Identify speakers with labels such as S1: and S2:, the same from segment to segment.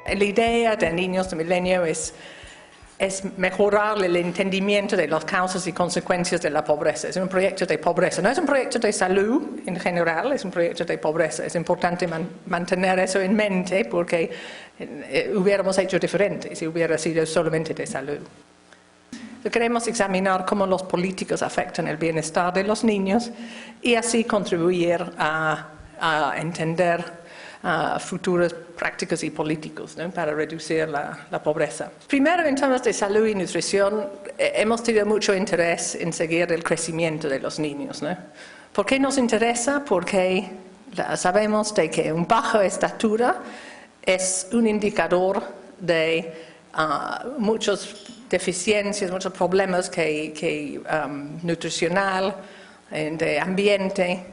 S1: La idea de Niños del Milenio es mejorar el entendimiento de las causas y consecuencias de la pobreza. Es un proyecto de pobreza, no es un proyecto de salud en general, es un proyecto de pobreza. Es importante mantener eso en mente porque hubiéramos hecho diferente si hubiera sido solamente de salud. Queremos examinar cómo los políticos afectan el bienestar de los niños y así contribuir a entender futuras prácticas y políticos, ¿no?, para reducir la pobreza. Primero, en temas de salud y nutrición, hemos tenido mucho interés en seguir el crecimiento de los niños, ¿no? ¿Por qué nos interesa? Porque sabemos de que una baja estatura es un indicador de muchas deficiencias, muchos problemas nutricional, de ambiente,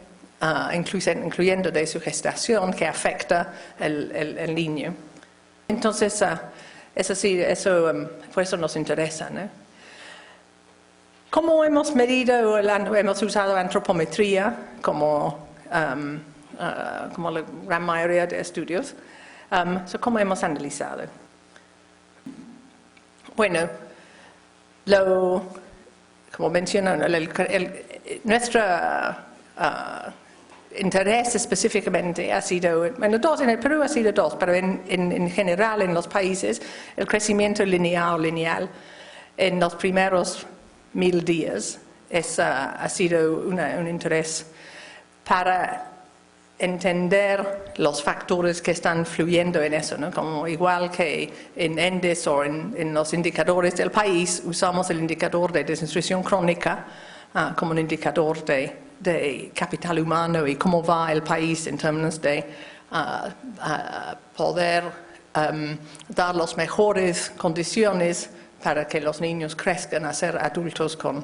S1: incluyendo de su gestación, que afecta el niño. Entonces, por eso nos interesa, ¿no? ¿Cómo hemos medido? Hemos usado antropometría como la gran mayoría de estudios. ¿Cómo hemos analizado? Bueno, como mencioné, nuestro interés específicamente ha sido, bueno, en el Perú ha sido dos, pero en general en los países el crecimiento lineal en los primeros 1000 días ha sido un interés para entender los factores que están fluyendo en eso, ¿no? Como igual que en ENDES o en los indicadores del país, usamos el indicador de desnutrición crónica como un indicador de capital humano y cómo va el país en términos de poder dar las mejores condiciones para que los niños crezcan a ser adultos con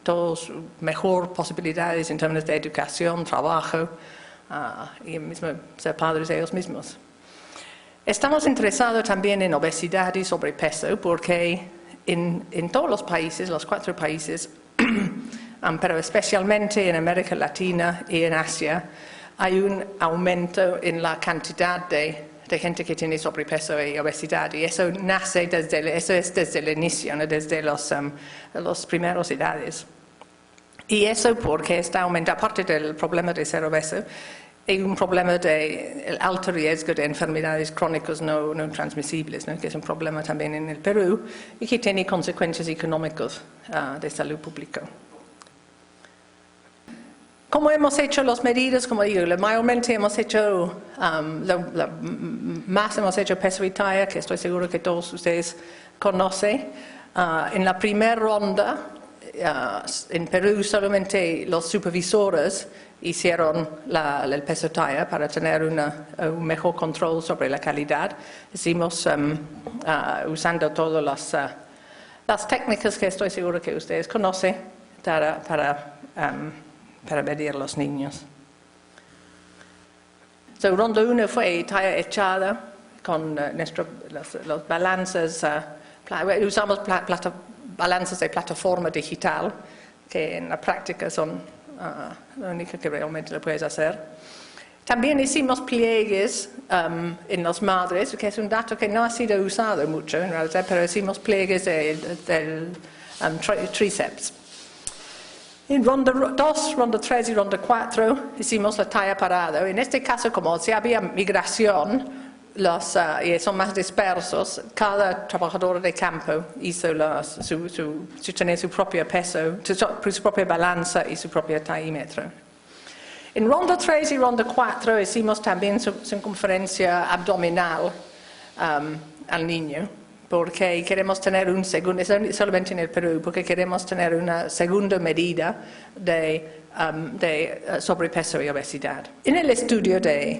S1: todas mejores posibilidades en términos de educación, trabajo y mismo ser padres ellos mismos. Estamos interesados también en obesidad y sobrepeso porque en todos los países, los 4 países, pero especialmente en América Latina y en Asia, hay un aumento en la cantidad de gente que tiene sobrepeso y obesidad, y eso es desde el inicio, ¿no?, desde las primeras edades. Y eso porque está aumentando, aparte del problema de ser obeso, hay un problema de alto riesgo de enfermedades crónicas no transmisibles, ¿no?, que es un problema también en el Perú y que tiene consecuencias económicas de salud pública. ¿Cómo hemos hecho las medidas? Como digo, mayormente hemos hecho, más hemos hecho peso y talla, que estoy seguro que todos ustedes conocen. En la primera ronda, en Perú solamente los supervisores hicieron el peso y talla para tener un mejor control sobre la calidad. Hicimos usando todas las técnicas que estoy seguro que ustedes conocen para medir los niños. Ronda 1 fue talla echada con los balances, usamos balances de plataforma digital, que en la práctica son lo único que realmente lo puedes hacer. También hicimos pliegues en las madres, que es un dato que no ha sido usado mucho en realidad, pero hicimos pliegues del tríceps. En ronda 2, ronda 3 y ronda 4 hicimos la talla parada. En este caso, como si había migración y son más dispersos, cada trabajador de campo hizo tenía su propio peso, su propia balanza y su propio taímetro. En ronda 3 y ronda 4 hicimos también circunferencia abdominal al niño, porque queremos tener solamente en el Perú, porque queremos tener una segunda medida de sobrepeso y obesidad. En el estudio de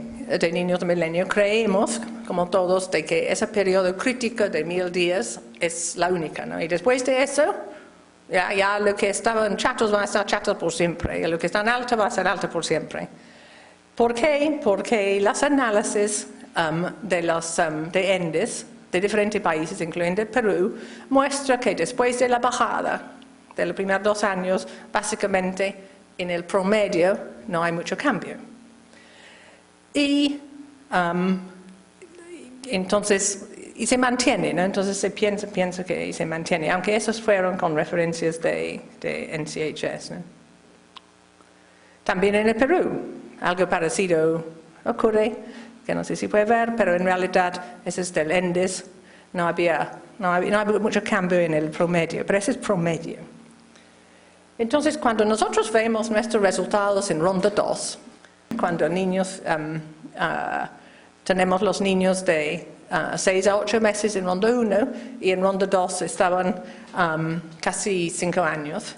S1: Niños del Milenio creemos, como todos, de que ese periodo crítico de 1000 días es la única, ¿no? Y después de eso, ya lo que estaban chatos va a estar chatos por siempre, y lo que está en alto va a ser alto por siempre. ¿Por qué? Porque los análisis de ENDES de diferentes países, incluyendo Perú, muestra que después de la bajada de los primeros 2 años, básicamente en el promedio no hay mucho cambio. Y Entonces, y se mantiene, ¿no? Entonces se piensa que se mantiene, aunque esos fueron con referencias de NCHS, ¿no? También en el Perú, algo parecido ocurre, que no sé si puede ver, pero en realidad ese es del ENDES, no había mucho cambio en el promedio, pero ese es promedio. Entonces, cuando nosotros vemos nuestros resultados en ronda 2, cuando niños, tenemos los niños de 6 a 8 meses en ronda 1 y en ronda 2 estaban casi 5 años,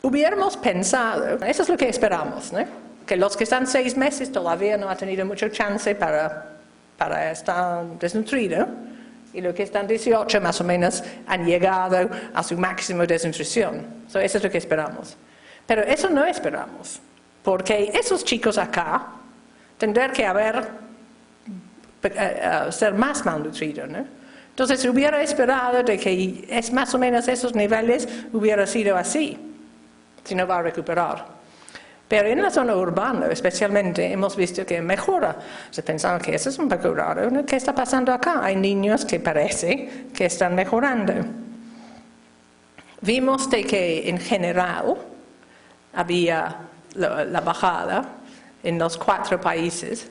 S1: hubiéramos pensado, eso es lo que esperamos, ¿no? Que los que están 6 meses todavía no han tenido mucha chance para estar desnutridos, y los que están 18 más o menos han llegado a su máximo de desnutrición. Eso es lo que esperamos. Pero eso no esperamos, porque esos chicos acá tendrán que ser más malnutridos, ¿no? Entonces hubiera esperado de que es más o menos esos niveles hubiera sido así, si no va a recuperar. Pero en la zona urbana, especialmente, hemos visto que mejora. Se pensaba que eso es un poco raro, ¿no? ¿Qué está pasando acá? Hay niños que parece que están mejorando. Vimos de que en general había la bajada en los 4 países,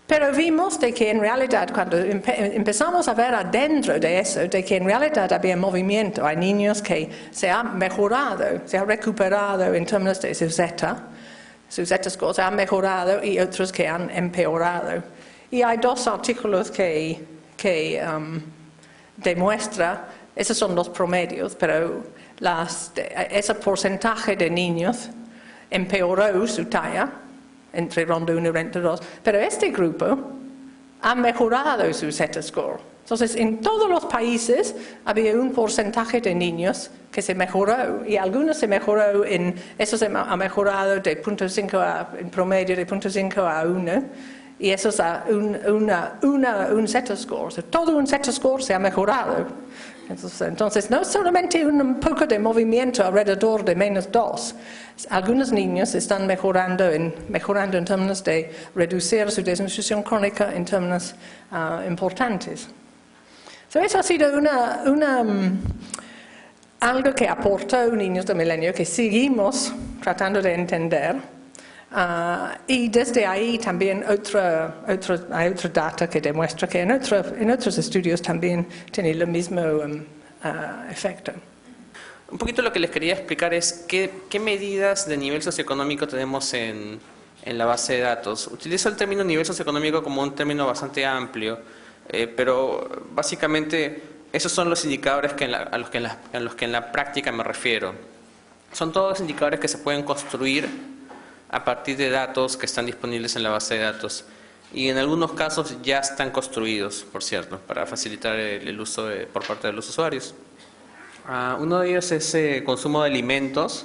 S1: pero vimos de que en realidad cuando empezamos a ver adentro de eso, de que en realidad había movimiento, hay niños que se han mejorado, se han recuperado en términos de su Z-score se han mejorado y otros que han empeorado. Y hay 2 artículos que demuestran, esos son los promedios, pero ese porcentaje de niños empeoró su talla entre ronda 1 y ronda 2, pero este grupo ha mejorado su Z-score. Entonces, en todos los países había un porcentaje de niños que se mejoró, y algunos se mejoró eso se ha mejorado de 0.5 en promedio de 0.5 a 1, y eso es un Z-score. O sea, todo un Z-score se ha mejorado. Entonces, no solamente un poco de movimiento alrededor de -2. Algunos niños están mejorando en términos de reducir su desnutrición crónica en términos importantes. Eso ha sido algo que aportó Niños del Milenio, que seguimos tratando de entender. Y desde ahí también hay otra data que demuestra que en otros estudios también tiene el mismo efecto.
S2: Un poquito lo que les quería explicar es qué medidas de nivel socioeconómico tenemos en la base de datos. Utilizo el término nivel socioeconómico como un término bastante amplio, pero básicamente esos son los indicadores a los que en la práctica me refiero. Son todos indicadores que se pueden construir a partir de datos que están disponibles en la base de datos, y en algunos casos ya están construidos, por cierto, para facilitar el uso por parte de los usuarios. Uno de ellos es consumo de alimentos.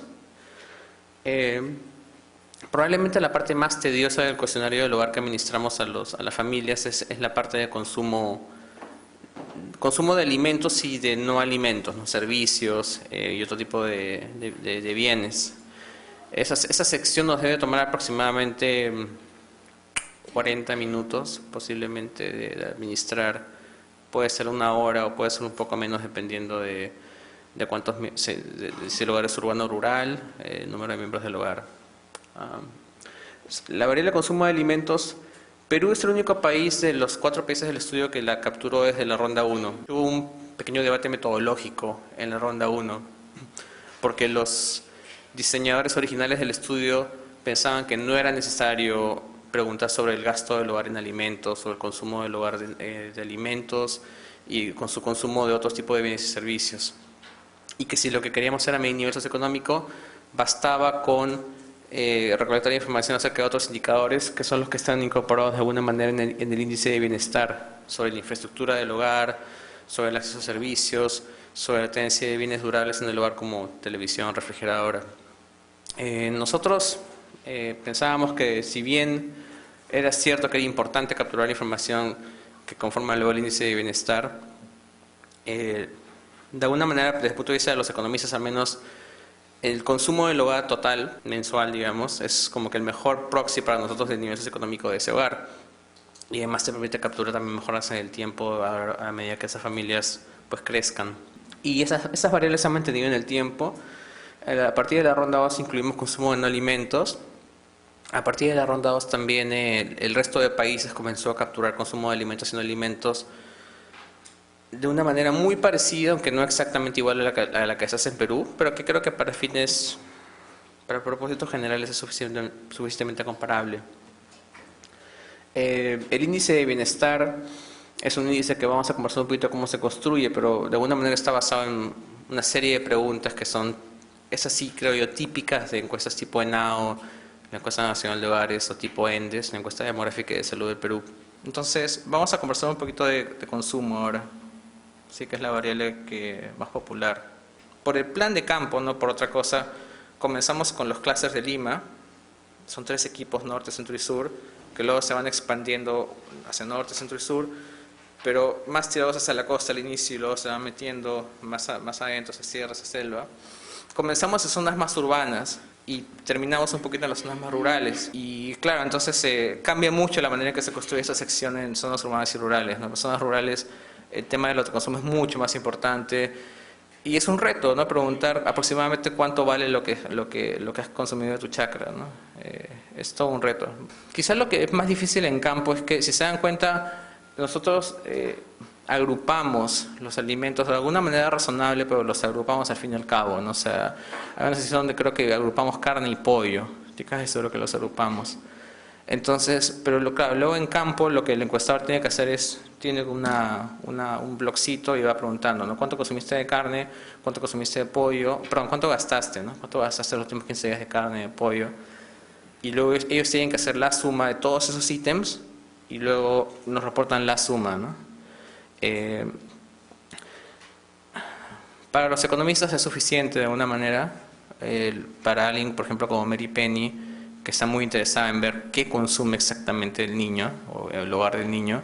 S2: Probablemente la parte más tediosa del cuestionario del hogar que administramos a las familias es la parte de consumo de alimentos y de no alimentos, ¿no? Servicios y otro tipo de bienes. Esa sección nos debe tomar aproximadamente 40 minutos posiblemente de administrar. Puede ser 1 hora o puede ser un poco menos dependiendo de si el hogar es urbano o rural, el número de miembros del hogar. La variable de consumo de alimentos, Perú es el único país de los 4 países del estudio que la capturó desde la ronda 1. Hubo un pequeño debate metodológico en la ronda 1, porque los diseñadores originales del estudio pensaban que no era necesario preguntar sobre el gasto del hogar en alimentos, sobre el consumo del hogar de alimentos y con su consumo de otros tipos de bienes y servicios. Y que si lo que queríamos era medir nivel socioeconómico, bastaba con recolectar información acerca de otros indicadores que son los que están incorporados de alguna manera en el índice de bienestar, sobre la infraestructura del hogar, sobre el acceso a servicios, sobre la tenencia de bienes durables en el hogar como televisión, refrigeradora. Nosotros pensábamos que si bien era cierto que era importante capturar la información que conforma luego el índice de bienestar, de alguna manera, desde el punto de vista de los economistas al menos, el consumo del hogar total, mensual digamos, es como que el mejor proxy para nosotros del nivel socioeconómico de ese hogar. y además te permite capturar también mejoras en el tiempo a medida que esas familias pues crezcan. Y esas variables se han mantenido en el tiempo. A partir de la ronda 2 incluimos consumo de no alimentos. A partir de la ronda 2 también el resto de países comenzó a capturar consumo de alimentos y no alimentos de una manera muy parecida, aunque no exactamente igual a la que se hace en Perú, pero que creo que para propósitos generales es suficientemente comparable. El índice de bienestar es un índice que vamos a conversar un poquito cómo se construye, pero de alguna manera está basado en una serie de preguntas que son, esas sí creo yo, típicas de encuestas tipo ENAO, la encuesta nacional de hogares, o tipo ENDES, la encuesta demográfica y de salud del Perú. Entonces, vamos a conversar un poquito de consumo ahora. Sí, que es la variable más popular. Por el plan de campo, no por otra cosa, comenzamos con los clústeres de Lima. Son 3 equipos, norte, centro y sur, que luego se van expandiendo hacia norte, centro y sur, pero más tirados hacia la costa al inicio y luego se van metiendo más adentro, hacia sierras, hacia selva. Comenzamos en zonas más urbanas y terminamos un poquito en las zonas más rurales. Y claro, entonces cambia mucho la manera en que se construye esa sección en zonas urbanas y rurales, ¿no? En las zonas rurales el tema del autoconsumo es mucho más importante y es un reto, ¿no? Preguntar aproximadamente cuánto vale lo que has consumido de tu chacra, ¿no? Es todo un reto. Quizás lo que es más difícil en campo es que, si se dan cuenta, nosotros agrupamos los alimentos de alguna manera razonable, pero los agrupamos al fin y al cabo, ¿no? O sea, hay una situación donde creo que agrupamos carne y pollo, estoy casi seguro que los agrupamos. Entonces, pero claro, luego en campo lo que el encuestador tiene que hacer es, tiene un blogcito y va preguntando, ¿no? ¿Cuánto consumiste de carne? ¿Cuánto consumiste de pollo? Perdón, ¿cuánto gastaste, ¿no? ¿Cuánto gastaste los últimos 15 días de carne, de pollo? Y luego ellos tienen que hacer la suma de todos esos ítems y luego nos reportan la suma, ¿no? Para los economistas es suficiente de alguna manera. Para alguien, por ejemplo, como Mary Penny, que está muy interesada en ver qué consume exactamente el niño o el hogar del niño,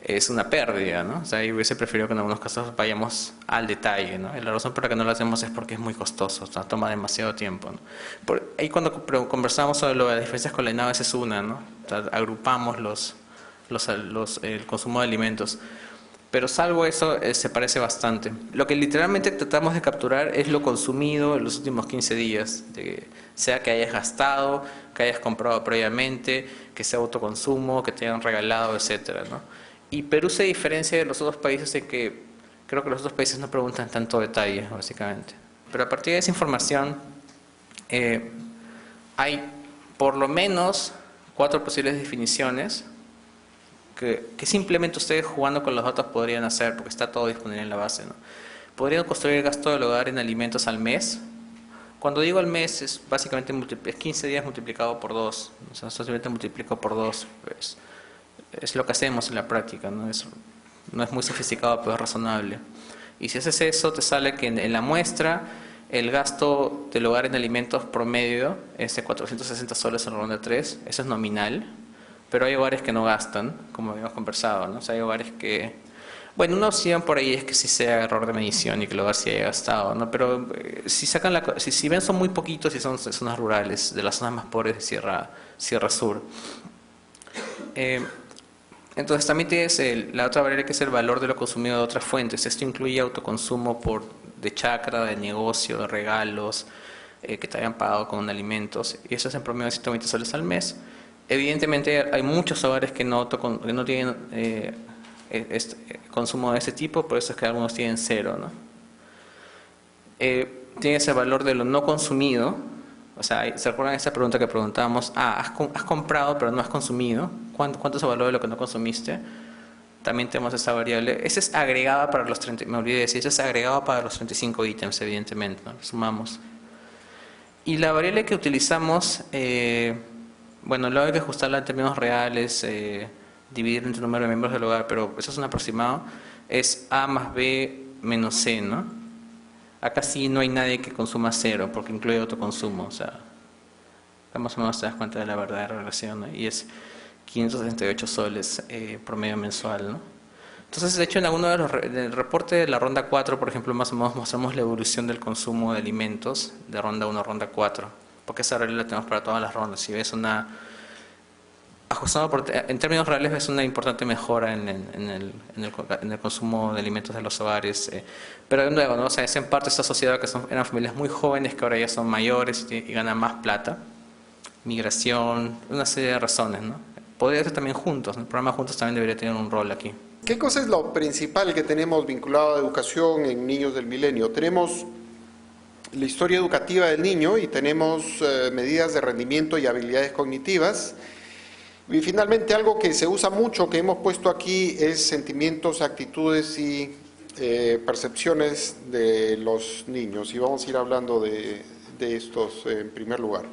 S2: es una pérdida, ¿no? O sea, yo hubiese preferido que en algunos casos vayamos al detalle, ¿no? Y la razón por la que no lo hacemos es porque es muy costoso, o sea, toma demasiado tiempo, ¿no? Ahí cuando conversamos sobre las diferencias con la ENAO, esa es una, ¿no? O sea, agrupamos el consumo de alimentos. Pero salvo eso, se parece bastante. Lo que literalmente tratamos de capturar es lo consumido en los últimos 15 días. Sea que hayas gastado, que hayas comprado previamente, que sea autoconsumo, que te hayan regalado, etcétera, ¿no? Y Perú se diferencia de los otros países en que creo que los otros países no preguntan tanto detalle, básicamente. Pero a partir de esa información, hay por lo menos 4 posibles definiciones que simplemente ustedes jugando con los datos podrían hacer, porque está todo disponible en la base, ¿no? Podrían construir el gasto del hogar en alimentos al mes. Cuando digo al mes, es básicamente 15 días multiplicado por 2. O sea, simplemente multiplicado por 2. Pues, es lo que hacemos en la práctica, ¿no? No es muy sofisticado, pero es razonable. Y si haces eso, te sale que en la muestra el gasto del hogar en alimentos promedio es de 460 soles en la ronda 3. Eso es nominal. Pero hay hogares que no gastan, como habíamos conversado, ¿no? O sea, hay hogares que... Bueno, una opción por ahí es que sí sea error de medición y que el hogar sí haya gastado, ¿no? Pero si ven son muy poquitos y son zonas rurales, de las zonas más pobres de Sierra Sur. Entonces también tienes la otra variable, que es el valor de lo consumido de otras fuentes. Esto incluye autoconsumo de chacra, de negocio, de regalos, que te hayan pagado con alimentos. Y eso es en promedio de 120 soles al mes. Evidentemente hay muchos hogares que no tienen consumo de ese tipo, por eso es que algunos tienen 0, ¿no? Tienes el valor de lo no consumido. O sea, ¿se recuerdan esa pregunta que preguntábamos? Has comprado pero no has consumido. ¿Cuánto es el valor de lo que no consumiste? También tenemos esa variable. Esa es agregada para los 30, me olvidé de decir, esa es agregada para los 35 ítems, evidentemente, ¿no? Sumamos. Y la variable que utilizamos... bueno, luego hay que ajustarla en términos reales, dividir entre el número de miembros del hogar, pero eso es un aproximado, es A más B menos C, ¿no? Acá sí no hay nadie que consuma 0, porque incluye autoconsumo, o sea, más o menos te das cuenta de la verdadera relación, ¿no? Y es 568 soles promedio mensual, ¿no? Entonces, de hecho, en alguno del reporte de la ronda 4, por ejemplo, más o menos mostramos la evolución del consumo de alimentos de ronda 1 a ronda 4. Porque esa regla la tenemos para todas las rondas. Si ves en términos reales es una importante mejora en el consumo de alimentos de los hogares, pero de nuevo, ¿no? O sea, es en parte esta sociedad que eran familias muy jóvenes que ahora ya son mayores y ganan más plata, migración, una serie de razones, ¿no? Podría ser también Juntos, ¿no? El programa Juntos también debería tener un rol aquí.
S3: ¿Qué cosa es lo principal que tenemos vinculado a educación en niños del milenio? Tenemos la historia educativa del niño y tenemos medidas de rendimiento y habilidades cognitivas. Y finalmente algo que se usa mucho, que hemos puesto aquí, es sentimientos, actitudes y percepciones de los niños. Y vamos a ir hablando de estos en primer lugar.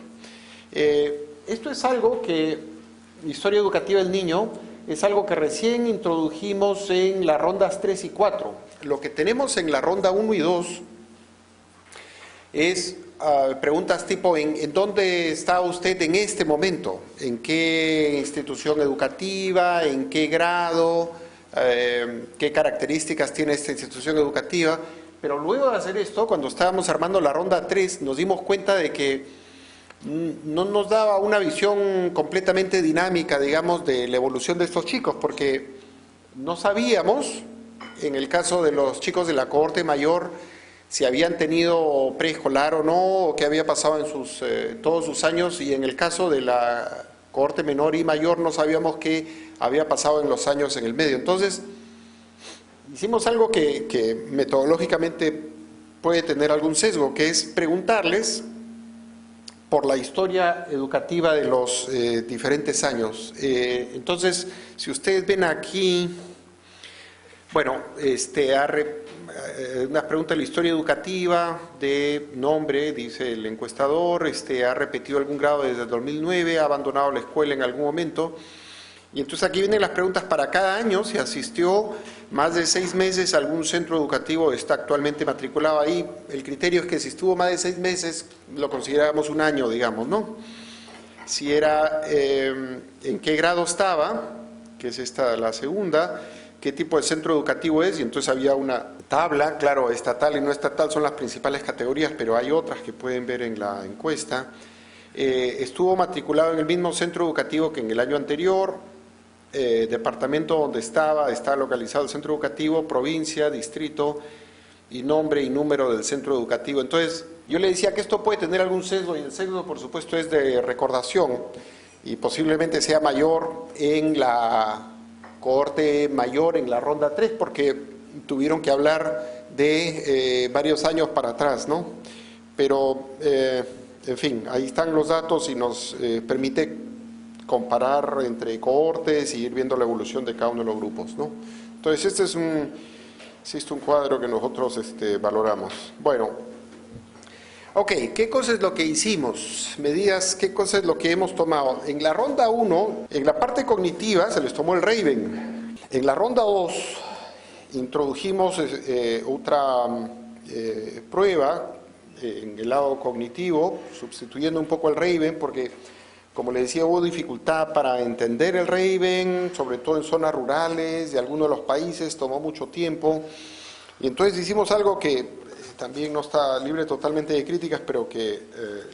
S3: Esto es algo que, historia educativa del niño, es algo que recién introdujimos en las rondas 3 y 4. Lo que tenemos en la ronda 1 y 2 es preguntas tipo, ¿en dónde está usted en este momento? ¿En qué institución educativa? ¿En qué grado? ¿Qué características tiene esta institución educativa? Pero luego de hacer esto, cuando estábamos armando la ronda 3, nos dimos cuenta de que no nos daba una visión completamente dinámica, digamos, de la evolución de estos chicos, porque no sabíamos, en el caso de los chicos de la cohorte mayor, si habían tenido preescolar o no, o qué había pasado en todos sus años, y en el caso de la cohorte menor y mayor no sabíamos qué había pasado en los años en el medio. Entonces, hicimos algo que metodológicamente puede tener algún sesgo, que es preguntarles por la historia educativa de los diferentes años. Entonces, si ustedes ven aquí, bueno, una pregunta de la historia educativa, de nombre, dice el encuestador, ha repetido algún grado desde el 2009, ha abandonado la escuela en algún momento. Y entonces aquí vienen las preguntas para cada año, si asistió más de 6 meses a algún centro educativo, está actualmente matriculado ahí. El criterio es que si estuvo más de 6 meses, lo consideramos un año, digamos, ¿no? Si era, en qué grado estaba, que es esta la segunda, qué tipo de centro educativo es, y entonces había una tabla, claro, estatal y no estatal son las principales categorías, pero hay otras que pueden ver en la encuesta. Estuvo matriculado en el mismo centro educativo que en el año anterior, departamento donde está localizado el centro educativo, provincia, distrito y nombre y número del centro educativo. Entonces, yo le decía que esto puede tener algún sesgo, y el sesgo, por supuesto, es de recordación, y posiblemente sea mayor en la cohorte mayor, en la ronda 3, porque tuvieron que hablar de varios años para atrás, ¿no? Pero, en fin, ahí están los datos y nos permite comparar entre cohortes y ir viendo la evolución de cada uno de los grupos, ¿no? Entonces, existe un cuadro que nosotros valoramos. Bueno, ok, ¿qué cosa es lo que hicimos? Medidas, ¿qué cosa es lo que hemos tomado? En la ronda 1, en la parte cognitiva se les tomó el Raven. En la ronda 2 introdujimos otra prueba en el lado cognitivo, sustituyendo un poco el Raven, porque, como le decía, hubo dificultad para entender el Raven, sobre todo en zonas rurales de algunos de los países, tomó mucho tiempo. Y entonces hicimos algo que también no está libre totalmente de críticas, pero que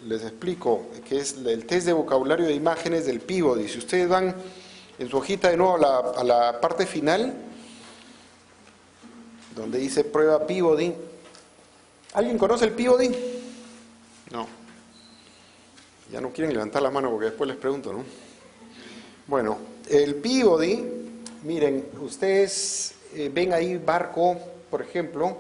S3: les explico, que es el test de vocabulario de imágenes del Peabody. Si ustedes van en su hojita de nuevo a la parte final, donde dice prueba Peabody. ¿Alguien conoce el Peabody? No. Ya no quieren levantar la mano porque después les pregunto, ¿no? Bueno, el Peabody, miren, ustedes ven ahí barco, por ejemplo.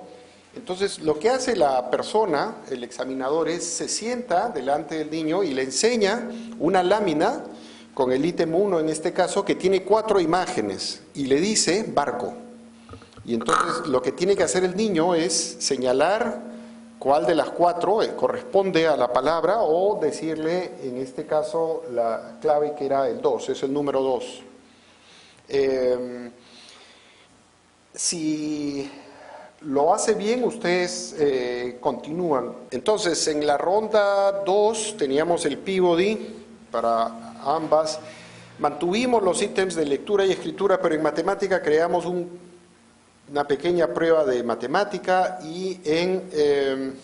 S3: Entonces, lo que hace la persona, el examinador, es se sienta delante del niño y le enseña una lámina con el ítem 1 en este caso, que tiene 4 imágenes, y le dice barco. Y entonces lo que tiene que hacer el niño es señalar cuál de las 4 corresponde a la palabra, o decirle, en este caso, la clave que era el 2, es el número 2. Si lo hace bien, ustedes continúan. Entonces, en la ronda 2 teníamos el Peabody para ambas. Mantuvimos los ítems de lectura y escritura, pero en matemática creamos una pequeña prueba de matemática, y en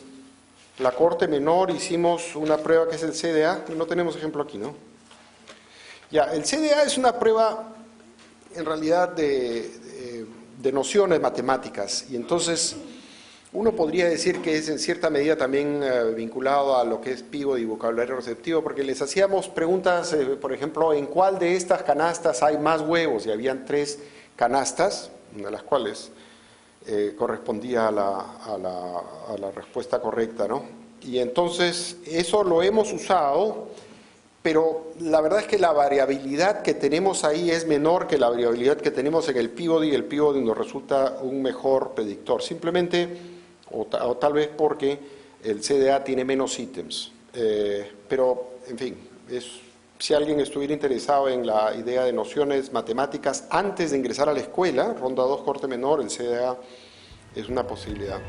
S3: la cohorte menor hicimos una prueba que es el CDA, no tenemos ejemplo aquí, ¿no? Ya, el CDA es una prueba en realidad de nociones matemáticas y entonces uno podría decir que es en cierta medida también vinculado a lo que es Peabody y vocabulario receptivo, porque les hacíamos preguntas, por ejemplo, ¿en cuál de estas canastas hay más huevos? Y habían 3 canastas, una de las cuales correspondía a la respuesta correcta, ¿no? Y entonces eso lo hemos usado, pero la verdad es que la variabilidad que tenemos ahí es menor que la variabilidad que tenemos en el Peabody, y el Peabody nos resulta un mejor predictor. Simplemente, o tal vez porque el CDA tiene menos ítems. Pero, en fin, si alguien estuviera interesado en la idea de nociones matemáticas antes de ingresar a la escuela, ronda 2, corte menor, el CDA es una posibilidad.